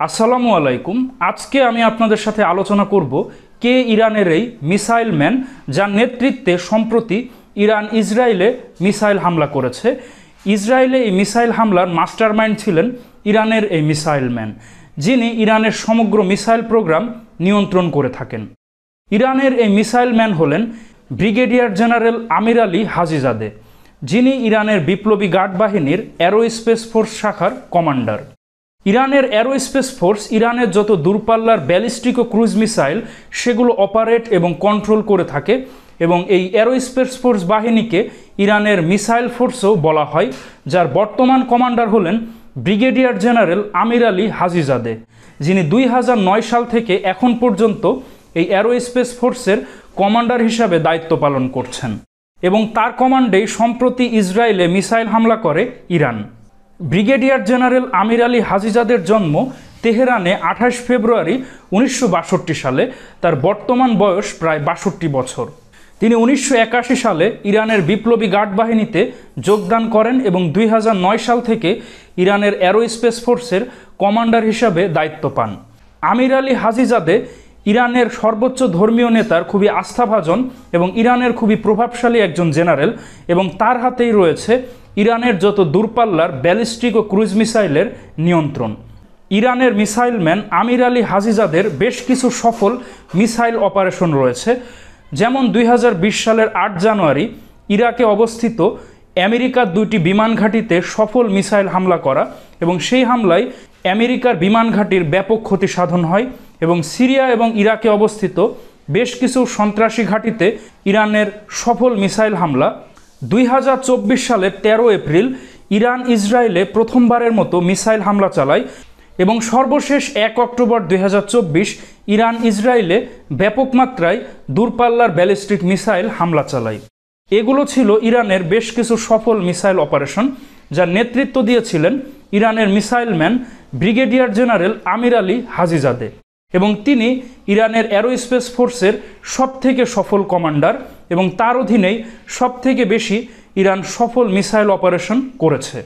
আসসালামু আলাইকুম। আজকে আমি আপনাদের সাথে আলোচনা করব কে ইরানের এই মিসাইল ম্যান যার নেতৃত্বে সম্প্রতি ইরান ইসরায়েলে মিসাইল হামলা করেছে। ইসরায়েলে এই মিসাইল হামলার মাস্টারমাইন্ড ছিলেন ইরানের এই মিসাইল ম্যান, যিনি ইরানের সমগ্র মিসাইল প্রোগ্রাম নিয়ন্ত্রণ করে থাকেন। ইরানের এই মিসাইল ম্যান হলেন ব্রিগেডিয়ার জেনারেল আমির আলী হাজিজাদে, যিনি ইরানের বিপ্লবী গার্ড বাহিনীর অ্যারোস্পেস ফোর্স শাখার কমান্ডার। ইরানের অ্যারোস্পেস ফোর্স ইরানের যত দূরপাল্লার ব্যালিস্টিক ও ক্রুজ মিসাইল সেগুলো অপারেট এবং কন্ট্রোল করে থাকে, এবং এই অ্যারোস্পেস ফোর্স বাহিনীকে ইরানের মিসাইল ফোর্সও বলা হয়, যার বর্তমান কমান্ডার হলেন ব্রিগেডিয়ার জেনারেল আমির আলী হাজিজাদে, যিনি 2009 সাল থেকে এখন পর্যন্ত এই অ্যারোস্পেস ফোর্সের কমান্ডার হিসাবে দায়িত্ব পালন করছেন, এবং তার কমান্ডেই সম্প্রতি ইসরায়েলে মিসাইল হামলা করে ইরান। ব্রিগেডিয়ার জেনারেল আমির আলী হাজিজাদের জন্ম তেহরানে 28 ফেব্রুয়ারি 1962 সালে। তার বর্তমান বয়স প্রায় 62 বছর। তিনি 1981 সালে ইরানের বিপ্লবী গার্ড বাহিনীতে যোগদান করেন এবং 2009 সাল থেকে ইরানের অ্যারোস্পেস ফোর্সের কমান্ডার হিসাবে দায়িত্ব পান। আমির আলী হাজিজাদে ইরানের সর্বোচ্চ ধর্মীয় নেতার খুবই আস্থাভাজন এবং ইরানের খুবই প্রভাবশালী একজন জেনারেল, এবং তার হাতেই রয়েছে ইরানের যত দূরপাল্লার ব্যালিস্টিক ও ক্রুজ মিসাইলের নিয়ন্ত্রণ। ইরানের মিসাইল ম্যান আমির আলী হাজিজাদের বেশ কিছু সফল মিসাইল অপারেশন রয়েছে, যেমন 2020 সালের 8 জানুয়ারি ইরাকে অবস্থিত আমেরিকার 2টি বিমান ঘাঁটিতে সফল মিসাইল হামলা করা, এবং সেই হামলায় আমেরিকার বিমান ঘাঁটির ব্যাপক ক্ষতি সাধন হয়, এবং সিরিয়া এবং ইরাকে অবস্থিত বেশ কিছু সন্ত্রাসী ঘাঁটিতে ইরানের সফল মিসাইল হামলা। 2024 সালের 13 এপ্রিল ইরান ইসরায়েলে প্রথমবারের মতো মিসাইল হামলা চালায়, এবং সর্বশেষ 1 অক্টোবর 2024 ইরান ইসরায়েলে ব্যাপক মাত্রায় দূরপাল্লার ব্যালিস্টিক মিসাইল হামলা চালায়। এগুলো ছিল ইরানের বেশ কিছু সফল মিসাইল অপারেশন, যার নেতৃত্ব দিয়েছিলেন ইরানের মিসাইল ম্যান ব্রিগেডিয়ার জেনারেল আমির আলী হাজিজাদে, এবং তিনি ইরানের অ্যারোস্পেস ফোর্সের সবথেকে সফল কমান্ডার, এবং তার অধীনেই সবথেকে বেশি ইরান সফল মিসাইল অপারেশন করেছে।